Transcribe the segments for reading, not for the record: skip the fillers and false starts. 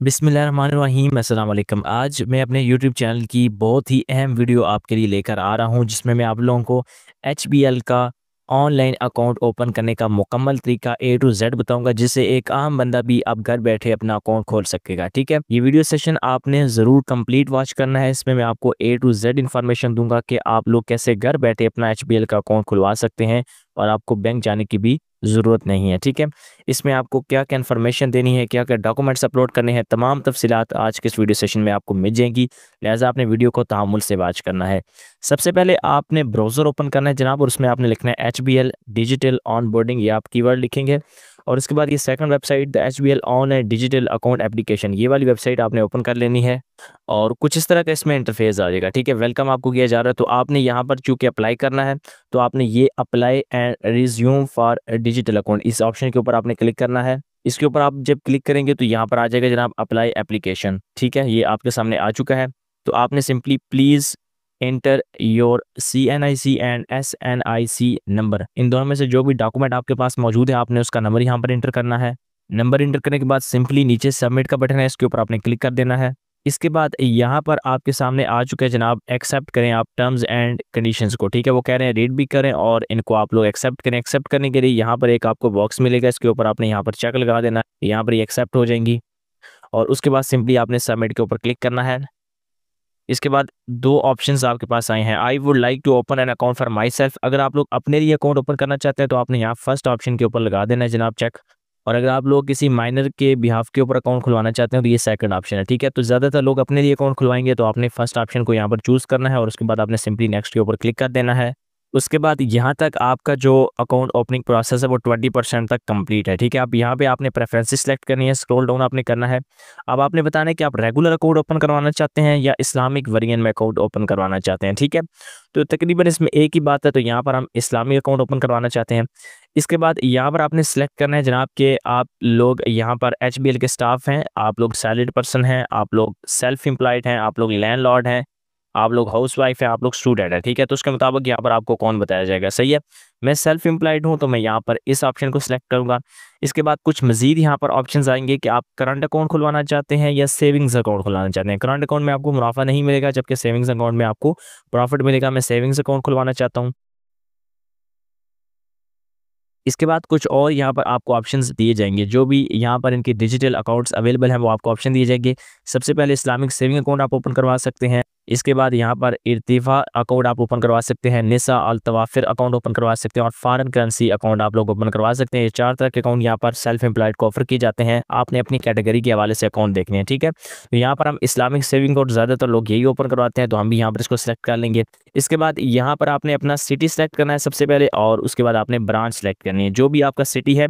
बिस्मिल्लाहिर्रहमानिर्रहीम अस्सलाम वालेकुम। आज मैं अपने यूट्यूब चैनल की बहुत ही अहम वीडियो आपके लिए लेकर आ रहा हूं, जिसमें मैं आप लोगों को एचबीएल का ऑनलाइन अकाउंट ओपन करने का मुकम्मल तरीका ए टू जेड बताऊंगा, जिससे एक आम बंदा भी अब घर बैठे अपना अकाउंट खोल सकेगा। ठीक है, ये वीडियो सेशन आपने ज़रूर कंप्लीट वॉच करना है। इसमें मैं आपको ए टू जेड इन्फॉर्मेशन दूंगा कि आप लोग कैसे घर बैठे अपना एचबीएल का अकाउंट खुलवा सकते हैं और आपको बैंक जाने की भी ज़रूरत नहीं है। ठीक है, इसमें आपको क्या क्या इन्फॉर्मेशन देनी है, क्या क्या डॉक्यूमेंट्स अपलोड करने हैं, तमाम तफसीलात आज के इस वीडियो सेशन में आपको मिल जाएंगी। लिहाजा आपने वीडियो को तहामुल से वॉच करना है। सबसे पहले आपने ब्राउज़र ओपन करना है जनाब, और उसमें आपने लिखना है एचबीएल डिजिटल ऑनबोर्डिंग, ये आप कीवर्ड लिखेंगे। और उसके बाद ये second website the HBL online digital account application, ये वाली वेबसाइट आपने ओपन कर लेनी है और कुछ इस तरह का इसमें इंटरफेस आ जाएगा। ठीक है, वेलकम आपको किया जा रहा है, तो आपने यहाँ पर चूँकि अप्लाई करना है तो आपने ये apply and resume for digital account, इस ऑप्शन के ऊपर आपने क्लिक करना है। इसके ऊपर आप जब क्लिक करेंगे तो यहाँ पर आ जाएगा जनाब अप्लाई एप्लीकेशन। ठीक है, ये आपके सामने आ चुका है। तो आपने simply please enter your CNIC and SNIC number, इन दोनों में से जो भी डॉक्यूमेंट आपके पास मौजूद है आपने उसका नंबर यहाँ पर एंटर करना है। नंबर एंटर करने के बाद सिंपली नीचे सबमिट का बटन है, इसके ऊपर आपने क्लिक कर देना है। इसके बाद यहाँ पर आपके सामने आ चुके हैं जनाब, एक्सेप्ट करें आप टर्म्स एंड कंडीशंस को। ठीक है, वो कह रहे हैं रीड भी करें और इनको आप लोग एक्सेप्ट करें। एक्सेप्ट करने के लिए यहाँ पर एक आपको बॉक्स मिलेगा, इसके ऊपर आपने यहाँ पर चेक लगा देना है, यहाँ पर ये एक्सेप्ट हो जाएंगी। और उसके बाद सिंपली आपने सबमिट के ऊपर क्लिक करना है। इसके बाद दो ऑप्शंस आपके पास आए हैं, I would like to open an account for my self. अगर आप लोग अपने लिए अकाउंट ओपन करना चाहते हैं तो आपने यहाँ फर्स्ट ऑप्शन के ऊपर लगा देना है जनाब चेक। और अगर आप लोग किसी माइनर के बिहाफ के ऊपर अकाउंट खुलवाना चाहते हैं तो ये सेकंड ऑप्शन है। ठीक है, तो ज़्यादातर लोग अपने लिए अकाउंट खुलवाएंगे तो आपने फर्स्ट ऑप्शन को यहाँ पर चूज़ करना है और उसके बाद आपने सिंपली नेक्स्ट के ऊपर क्लिक कर देना है। उसके बाद यहाँ तक आपका जो अकाउंट ओपनिंग प्रोसेस है वो 20% तक कंप्लीट है। ठीक है, अब यहाँ पे आपने प्रेफरेंसेस सेलेक्ट करनी है, स्क्रॉल डाउन आपने करना है। अब आपने बताना है कि आप रेगुलर अकाउंट ओपन करवाना चाहते हैं या इस्लामिक वेरिएंट में अकाउंट ओपन करवाना चाहते हैं। ठीक है, तो तकरीबन इसमें एक ही बात है, तो यहाँ पर हम इस्लामिक अकाउंट ओपन करवाना चाहते हैं। इसके बाद यहाँ पर आपने सेलेक्ट करना है जनाब कि आप लोग यहाँ पर एचबीएल के स्टाफ हैं, आप लोग सैलरीड पर्सन हैं, आप लोग सेल्फ एम्प्लॉयड हैं, आप लोग लैंडलॉर्ड हैं, आप लोग हाउसवाइफ है, आप लोग स्टूडेंट है। ठीक है, तो उसके मुताबिक यहाँ पर आपको कौन बताया जाएगा। सही है, मैं सेल्फ एम्प्लॉयड हूँ तो मैं यहाँ पर इस ऑप्शन को सिलेक्ट करूँगा। इसके बाद कुछ मजीद यहाँ पर ऑप्शंस आएंगे कि आप करंट अकाउंट खुलवाना चाहते हैं या सेविंग्स अकाउंट खुलवाना चाहते हैं। करंट अकाउंट में आपको मुनाफा नहीं मिलेगा, जबकि सेविंग्स अकाउंट में आपको प्रॉफिट मिलेगा। मैं सेविंग्स अकाउंट खुलवाना चाहता हूँ। इसके बाद कुछ और यहाँ पर आपको ऑप्शंस दिए जाएंगे, जो भी यहाँ पर इनके डिजिटल अकाउंट्स अवेलेबल हैं वो आपको ऑप्शन दिए जाएंगे। सबसे पहले इस्लामिक सेविंग अकाउंट आप ओपन करवा सकते हैं। इसके बाद यहाँ पर इर्तिफा अकाउंट आप ओपन करवा सकते हैं, निसा अल तवाफिर अकाउंट ओपन करवा सकते हैं और फॉरेन करेंसी अकाउंट आप लोग ओपन करवा सकते हैं। ये चार तरह के अकाउंट यहाँ पर सेल्फ एम्प्लॉयड को ऑफर किए जाते हैं। आपने अपनी कैटेगरी के हवाले से अकाउंट देखने हैं। ठीक है, तो यहाँ पर हम इस्लामिक सेविंग अकाउंट ज़्यादातर लोग यही ओपन करवाते हैं, तो हम भी यहाँ पर इसको सेलेक्ट कर लेंगे। इसके बाद यहाँ पर आपने अपना सिटी सेलेक्ट करना है सबसे पहले, और उसके बाद आपने ब्रांच सेलेक्ट करनी है। जो भी आपका सिटी है,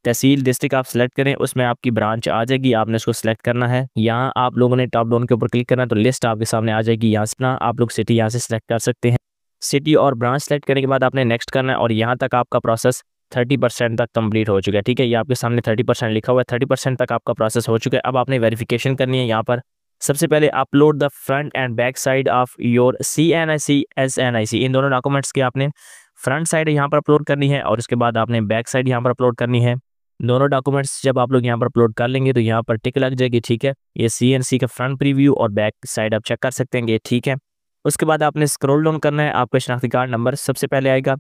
तहसील, डिस्ट्रिक्ट आप सेलेक्ट करें, उसमें आपकी ब्रांच आ जाएगी, आपने इसको सेलेक्ट करना है। यहाँ आप लोगों ने टॉप डाउन के ऊपर क्लिक करना है तो लिस्ट आपके सामने आ जाएगी। यहाँ से ना आप लोग सिटी यहाँ से सेलेक्ट कर सकते हैं। सिटी और ब्रांच सेलेक्ट करने के बाद आपने नेक्स्ट करना है और यहाँ तक आपका प्रोसेस 30% तक कंप्लीट हो चुका है। ठीक है, ये आपके सामने 30% लिखा हुआ है, 30% तक आपका प्रोसेस हो चुका है। अब आपने वेरिफिकेशन करनी है। यहाँ पर सबसे पहले upload the front end back side of your CNIC SNIC, इन दोनों डॉक्यूमेंट्स की आपने फ्रंट साइड यहाँ पर अपलोड करनी है और उसके बाद आपने बैक साइड यहाँ पर अपलोड करनी है। दोनों डॉक्यूमेंट्स जब आप लोग यहाँ पर अपलोड कर लेंगे तो यहाँ पर टिक लग जाएगी। ठीक है, ये CNC का फ्रंट प्रीव्यू और बैक साइड आप चेक कर सकते हैं। ठीक है, उसके बाद आपने स्क्रॉल डाउन करना है, आपका शनाख्ती कार्ड नंबर सबसे पहले आएगा।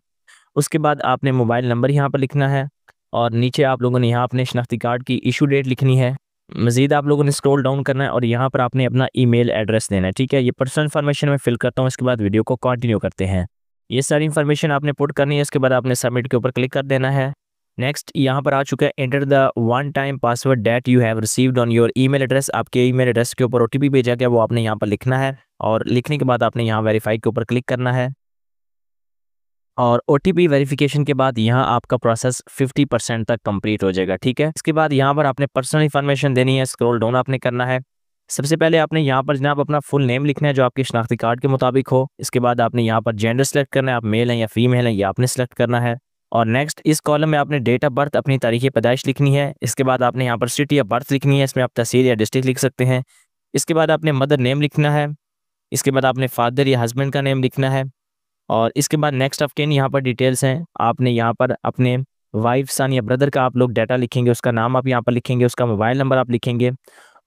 उसके बाद आपने मोबाइल नंबर यहाँ पर लिखना है और नीचे आप लोगों ने यहाँ अपने शनाख्ती कार्ड की इशू डेट लिखनी है। मज़ीद आप लोगों ने स्क्रॉल डाउन करना है और यहाँ पर आपने अपना ईमेल एड्रेस देना है। ठीक है, ये पर्सनल इन्फॉर्मेशन मैं फिल करता हूँ, इसके बाद वीडियो को कंटिन्यू करते हैं। ये सारी इन्फॉर्मेशन आपने पुट करनी है, इसके बाद आपने सबमिट के ऊपर क्लिक कर देना है। नेक्स्ट यहाँ पर आ चुका है, enter the one time password that you have received on your email address. आपके ईमेल एड्रेस के ऊपर OTP भेजा गया, वो आपने यहाँ पर लिखना है और लिखने के बाद आपने यहाँ वेरीफाई के ऊपर क्लिक करना है। और OTP वेरिफिकेशन के बाद यहाँ आपका प्रोसेस 50% तक कंप्लीट हो जाएगा। ठीक है, इसके बाद यहाँ पर आपने पर्सनल इन्फॉर्मेशन देनी है, स्क्रॉल डाउन आपने करना है। सबसे पहले आपने यहाँ पर जनाब अपना फुल नेम लिखना है जो आपके शनाख्ती कार्ड के मुताबिक हो। इसके बाद आपने यहाँ पर जेंडर सेलेक्ट करना है, आप मेल हैं या फीमेल हैं ये आपने सेलेक्ट करना है। और नेक्स्ट इस कॉलम में आपने डेट ऑफ बर्थ, अपनी तारीख पैदाइश लिखनी है। इसके बाद आपने यहाँ पर सिटी ऑफ बर्थ लिखनी है, इसमें आप तहसील या डिस्ट्रिक्ट लिख सकते हैं। इसके बाद आपने मदर नेम लिखना है। इसके बाद आपने फादर या हस्बैंड का नेम लिखना है और इसके बाद नेक्स्ट ऑफ किन यहाँ पर डिटेल्स हैं। आपने यहाँ पर अपने वाइफ, सन या ब्रदर का आप लोग डाटा लिखेंगे, उसका नाम आप यहाँ पर लिखेंगे, उसका मोबाइल नंबर आप लिखेंगे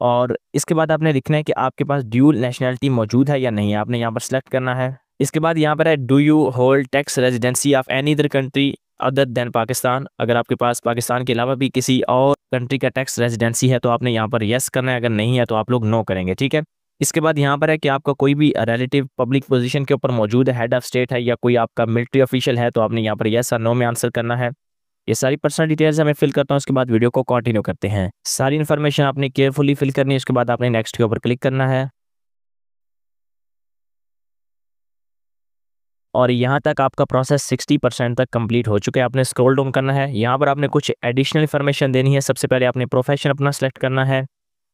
और इसके बाद आपने लिखना है कि आपके पास ड्यूल नेशनलिटी मौजूद है या नहीं, आपने यहाँ पर सेलेक्ट करना है। इसके बाद यहाँ पर है do you hold tax residency of any other country other than Pakistan. अगर आपके पास पाकिस्तान के अलावा भी किसी और कंट्री का टैक्स रेजिडेंसी है तो आपने यहाँ पर येस करना है, अगर नहीं है तो आप लोग नो करेंगे, ठीक है। इसके बाद यहाँ पर है कि आपका कोई भी रिलेटिव पब्लिक पोजीशन के ऊपर मौजूद है, हेड ऑफ स्टेट है या कोई आपका मिलिट्री ऑफिशियल है, तो आपने यहाँ पर येस और नो में आंसर करना है। ये सारी पर्सनल डिटेल्स मैं फिल करता हूँ, उसके बाद वीडियो को कंटिन्यू करते हैं। सारी इन्फॉर्मेशन आपने केयरफुली फिल करनी है, उसके बाद आपने नेक्स्ट के ऊपर क्लिक करना है और यहाँ तक आपका प्रोसेस 60% तक कंप्लीट हो चुका है। आपने स्क्रॉल डाउन करना है, यहाँ पर आपने कुछ एडिशनल इन्फॉर्मेशन देनी है। सबसे पहले आपने प्रोफेशन अपना सेलेक्ट करना है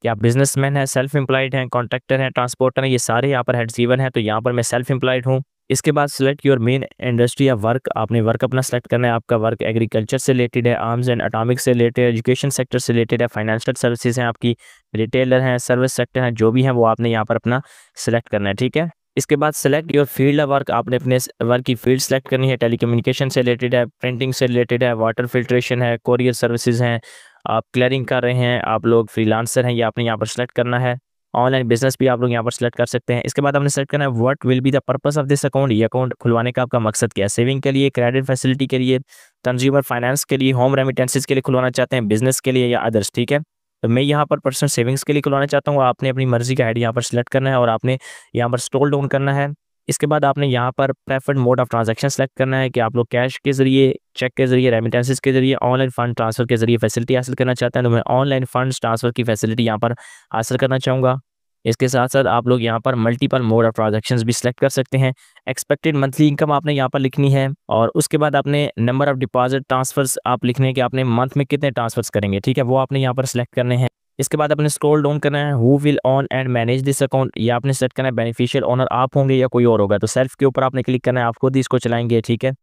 कि आप बिजनेसमैन हैं, सेल्फ एम्प्लॉयड हैं, कॉन्ट्रैक्टर हैं, ट्रांसपोर्टर हैं, ये सारे यहाँ पर हेड्स गिवन है। तो यहाँ पर मैं सेल्फ एम्प्लॉयड हूँ। इसके बाद सिलेक्ट योर मेन इंडस्ट्री या वर्क, आपने वर्क अपना सेलेक्ट करना है। आपका वर्क एग्रीकल्चर से रिलेटेड है, आर्म्स एंड एटॉमिक से रिलेटेड है, एजुकेशन सेक्टर से रिलेटेड है, फाइनेंशियल सर्विसेज हैं आपकी, रिटेलर हैं, सर्विस सेक्टर हैं, जो भी हैं वो आपने यहाँ पर अपना सेलेक्ट करना है, ठीक है। इसके बाद select your field of work, आपने अपने वर्क की फील्ड सेलेक्ट करनी है। टेलीकम्युनिकेशन से रिलेटेड है, प्रिंटिंग से रिलेटेड है, वाटर फिल्ट्रेशन है, कोरियर सर्विसेज हैं, आप क्लियरिंग कर रहे हैं, आप लोग फ्रीलांसर हैं, ये आपने यहाँ पर सेलेक्ट करना है। ऑनलाइन बिजनेस भी आप लोग यहाँ पर सेलेक्ट कर सकते हैं। इसके बाद आपने सेलेक्ट करना है what will be the purpose of this account, ये अकाउंट खुलवाने का आपका मकसद क्या है। सेविंग के लिए, क्रेडिट फैसिलिटी के लिए, कंज्यूमर फाइनेंस के लिए, होम रेमिटेंसेस के लिए खुलवाना चाहते हैं, बिजनेस के लिए या अदर्स, ठीक है। तो मैं यहाँ पर पर्सनल सेविंग्स के लिए खुलवाना चाहता हूँ। आपने अपनी मर्जी का हेड यहाँ पर सेलेक्ट करना है और आपने यहाँ पर स्क्रॉल डाउन करना है। इसके बाद आपने यहाँ पर preferred mode of transaction select करना है कि आप लोग कैश के जरिए, चेक के जरिए, रेमिटेंसेस के जरिए, ऑनलाइन फंड ट्रांसफर के जरिए फैसिलिटी हासिल करना चाहते हैं। तो मैं ऑनलाइन फंड्स ट्रांसफर की फैसिलिटी यहाँ पर हासिल करना चाहूँगा। इसके साथ साथ आप लोग यहाँ पर मल्टीपल मोड ऑफ ट्रांजैक्शंस भी सिलेक्ट कर सकते हैं। एक्सपेक्टेड मंथली इनकम आपने यहाँ पर लिखनी है और उसके बाद आपने नंबर ऑफ डिपॉजिट ट्रांसफर्स आप लिखने हैं कि आपने मंथ में कितने ट्रांसफर्स करेंगे, ठीक है, वो आपने यहाँ पर सिलेक्ट करने हैं। इसके बाद अपने स्क्रॉल डाउन करना है, who will on and manage this account, ये आपने सेलेक्ट करना है। बेनिफिशियल ओनर आप होंगे या कोई और होगा, तो सेल्फ के ऊपर आपने क्लिक करना है, आप खुद ही इसको चलाएंगे, ठीक है।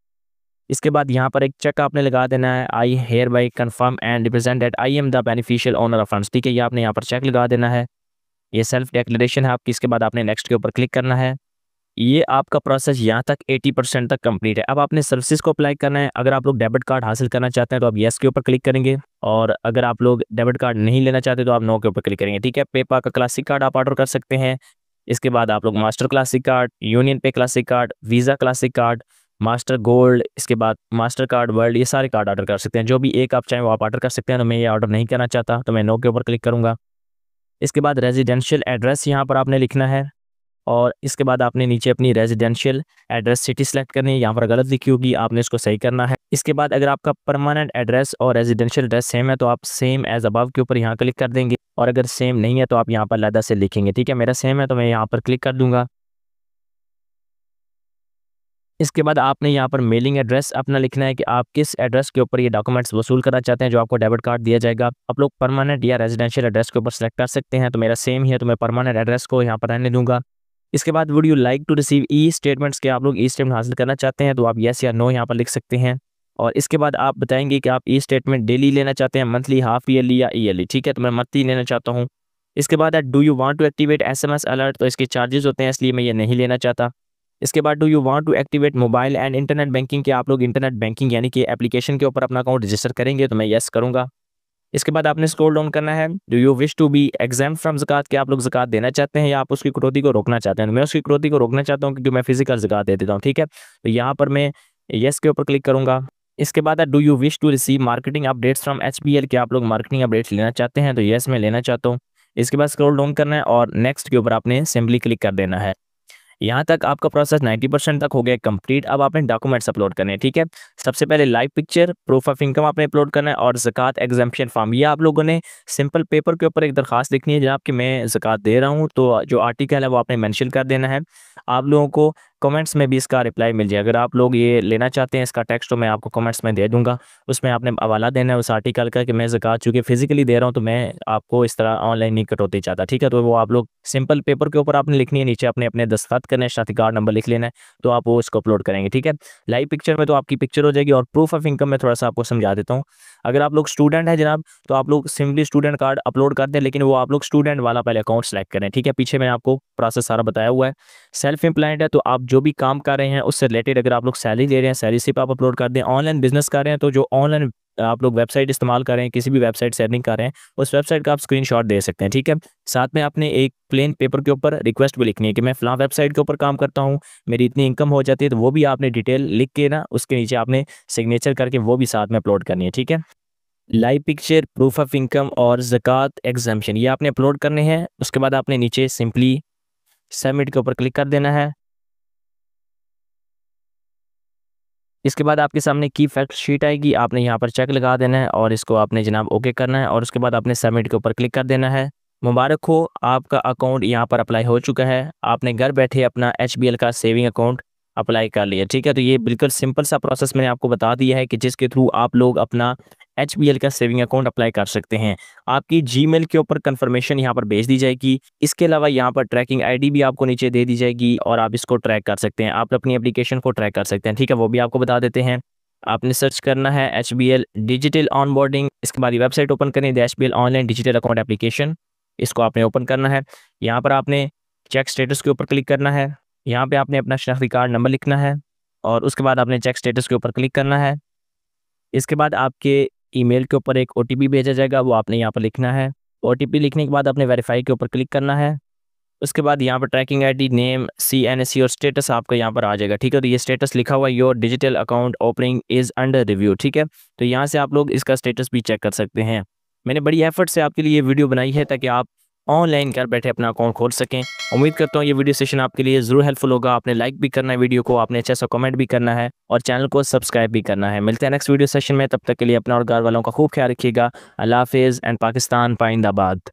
इसके बाद यहाँ पर एक चेक आपने लगा देना है, I hereby confirm and represent that I am the beneficial owner of funds, ठीक है, ये आपने यहाँ पर चेक लगा देना है। ये सेल्फ डिक्लेरेशन है आपकी। इसके बाद आपने नेक्स्ट के ऊपर क्लिक करना है। ये आपका प्रोसेस यहाँ तक 80% तक कंप्लीट है। अब आपने सर्विसेज को अप्लाई करना है। अगर आप लोग डेबिट कार्ड हासिल करना चाहते हैं तो आप येस के ऊपर क्लिक करेंगे और अगर आप लोग डेबिट कार्ड नहीं लेना चाहते तो आप नो के ऊपर क्लिक करेंगे, ठीक है। पेपा का क्लासिक कार्ड आप ऑर्डर कर सकते हैं। इसके बाद आप लोग मास्टर क्लासिक कार्ड, यूनियन पे classic card, visa classic card, master gold, इसके बाद मास्टर कार्ड वर्ल्ड, ये सारे कार्ड ऑर्डर कर सकते हैं। जो भी एक आप चाहें वो आप ऑर्डर कर सकते हैं। तो मैं ये ऑर्डर नहीं करना चाहता तो मैं नो के ऊपर क्लिक करूँगा। इसके बाद रेजिडेंशियल एड्रेस यहाँ पर आपने लिखना है और इसके बाद आपने नीचे अपनी रेजिडेंशियल एड्रेस सिटी सेलेक्ट करनी है। यहाँ पर गलत लिखी होगी, आपने इसको सही करना है। इसके बाद अगर आपका परमानेंट एड्रेस और रेजिडेंशियल एड्रेस सेम है तो आप सेम एज अबव के ऊपर यहाँ क्लिक कर देंगे और अगर सेम नहीं है तो आप यहाँ पर अलग से लिखेंगे, ठीक है। मेरा सेम है तो मैं यहाँ पर क्लिक कर दूंगा। इसके बाद आपने यहाँ पर मेलिंग एड्रेस अपना लिखना है कि आप किस एड्रेस के ऊपर ये डॉक्यूमेंट्स वसूल करना चाहते हैं जो आपको डेबिट कार्ड दिया जाएगा। आप लोग परमानेंट या रेजिडेंशियल एड्रेस के ऊपर सेलेक्ट कर सकते हैं। तो मेरा सेम ही है तो मैं परमानेंट एड्रेस को यहाँ पर रहने दूंगा। इसके बाद would you like to receive e statements के आप लोग ई स्टेटमेंट हासिल करना चाहते हैं तो आप येस या नो यहाँ पर लिख सकते हैं। और इसके बाद आप बताएंगे कि आप ई स्टेटमेंट डेली लेना चाहते हैं, मंथली, हाफ ईयरली या ईयरली, ठीक है। तो मैं मंथली लेना चाहता हूँ। इसके बाद do you want to activate SMS alert, तो इसके चार्जेस होते हैं इसलिए मैं ये नहीं लेना चाहता। इसके बाद do you want to activate mobile and internet banking के आप लोग इंटरनेट बैंकिंग यानी कि एप्लीकेशन के ऊपर अपना अकाउंट रजिस्टर करेंगे तो मैं येस करूँगा। इसके बाद आपने स्क्रॉल डाउन करना है, do you wish to be exempt from zakat, कि आप लोग ज़कात देना चाहते हैं या आप उसकी कटौती को रोकना चाहते हैं। मैं उसकी कटौती को रोकना चाहता हूँ क्योंकि मैं फिजिकल ज़कात दे देता हूँ, ठीक है। तो यहाँ पर मैं येस के ऊपर क्लिक करूँगा। इसके बाद do you wish to receive marketing updates from HBL, कि आप लोग मार्केटिंग अपडेट्स लेना चाहते हैं तो येस मैं लेना चाहता हूँ। इसके बाद स्क्रॉल डाउन करना है और नेक्स्ट के ऊपर आपने सिंपली क्लिक कर देना है। यहाँ तक आपका प्रोसेस 90% तक हो गया कंप्लीट। अब आपने डॉक्यूमेंट्स अपलोड करने हैं, ठीक है। सबसे पहले live picture, proof of income आपने अपलोड करना है और ज़कात एग्जाम्पशन फॉर्म। ये आप लोगों ने सिंपल पेपर के ऊपर एक दरखास्त लिखनी है जनाब कि मैं ज़कात दे रहा हूँ, तो जो आर्टिकल है वो आपने मेंशन कर देना है। आप लोगों को कमेंट्स में भी इसका रिप्लाई मिल जाए। अगर आप लोग ये लेना चाहते हैं इसका टेक्स्ट तो मैं आपको कमेंट्स में दे दूंगा, उसमें आपने हवाला देना है उस आर्टिकल का कि मैं ज़कात चूँकि फिजिकली दे रहा हूँ तो मैं आपको इस तरह ऑनलाइन नहीं कटौती चाहता, ठीक है। तो वो आप लोग सिंपल पेपर के ऊपर आपने लिखनी है, नीचे अपने अपने दस्तखत करने, शनाख्ती कार्ड नंबर लिख लेना है, तो आप वो इसको अपलोड करेंगे, ठीक है। लाइव पिक्चर में तो आपकी पिक्चर हो जाएगी और प्रूफ ऑफ इनकम में थोड़ा सा आपको समझा देता हूँ। अगर आप लोग स्टूडेंट हैं जनाब तो आप लोग सिंपली स्टूडेंट कार्ड अपलोड कर दें, लेकिन वो आप लोग स्टूडेंट वाला पहले अकाउंट सेलेक्ट करें, ठीक है। पीछे मैंने आपको प्रोसेस सारा बताया हुआ है। सेल्फ एम्प्लॉयड है तो आप जो भी काम कर रहे हैं उससे रिलेटेड अगर आप लोग सैलरी ले रहे हैं सैलरी स्लिप आप अपलोड कर दें। ऑनलाइन बिजनेस कर रहे हैं तो जो ऑनलाइन आप लोग वेबसाइट इस्तेमाल कर रहे हैं, किसी भी वेबसाइट से अर्निंग कर रहे हैं, उस वेबसाइट का आप स्क्रीनशॉट दे सकते हैं, ठीक है। साथ में आपने एक प्लेन पेपर के ऊपर रिक्वेस्ट भी लिखनी है कि मैं फ़लाँ वेबसाइट के ऊपर काम करता हूँ, मेरी इतनी इनकम हो जाती है, तो वो भी आपने डिटेल लिख के ना उसके नीचे आपने सिग्नेचर करके वो भी साथ में अपलोड करनी है, ठीक है। Live picture, proof of income और ज़कात एग्ज़म्पशन ये आपने अपलोड करने हैं। उसके बाद आपने नीचे सिंपली सबमिट के ऊपर क्लिक कर देना है। इसके बाद आपके सामने की फैक्ट शीट आएगी, आपने यहाँ पर चेक लगा देना है और इसको आपने जनाब ओके करना है और उसके बाद आपने सबमिट के ऊपर क्लिक कर देना है। मुबारक हो, आपका अकाउंट यहाँ पर अप्लाई हो चुका है। आपने घर बैठे अपना HBL का सेविंग अकाउंट अप्लाई कर लिया, ठीक है। तो ये बिल्कुल सिंपल सा प्रोसेस मैंने आपको बता दिया है कि जिसके थ्रू आप लोग अपना HBL का सेविंग अकाउंट अप्लाई कर सकते हैं। आपकी जीमेल के ऊपर कंफर्मेशन यहाँ पर भेज दी जाएगी। इसके अलावा यहाँ पर ट्रैकिंग आईडी भी आपको नीचे दे दी जाएगी और आप इसको ट्रैक कर सकते हैं। आप अपनी एप्लीकेशन को ट्रैक कर सकते हैं, ठीक है। वो भी आपको बता देते हैं। आपने सर्च करना है HBL डिजिटल ऑनबोर्डिंग। इसके बाद ये वेबसाइट ओपन करें, the HBL online digital account application. इसको आपने ओपन करना है। यहाँ पर आपने चेक स्टेटस के ऊपर क्लिक करना है। यहाँ पे आपने अपना शनाख्ती कार्ड नंबर लिखना है और उसके बाद आपने चेक स्टेटस के ऊपर क्लिक करना है। इसके बाद आपके ईमेल के ऊपर एक OTP भेजा जाएगा, वो आपने यहाँ पर लिखना है। OTP लिखने के बाद आपने वेरीफाई के ऊपर क्लिक करना है। उसके बाद यहाँ पर ट्रैकिंग आईडी, नेम, CNSE और स्टेटस आपका यहाँ पर आ जाएगा, ठीक है। तो ये स्टेटस लिखा हुआ है your digital account opening is under review, ठीक है। तो यहाँ से आप लोग इसका स्टेटस भी चेक कर सकते हैं। मैंने बड़ी एफर्ट से आपके लिए ये वीडियो बनाई है ताकि आप ऑनलाइन घर बैठे अपना अकाउंट खोल सकें। उम्मीद करता हूँ ये वीडियो सेशन आपके लिए ज़रूर हेल्पफुल होगा। आपने लाइक भी करना है वीडियो को, आपने अच्छा सा कमेंट भी करना है और चैनल को सब्सक्राइब भी करना है। मिलते हैं नेक्स्ट वीडियो सेशन में, तब तक के लिए अपना और घर वालों का खूब ख्याल रखिएगा। अल्लाह हाफिज़ एंड पाकिस्तान पाइंदाबाद।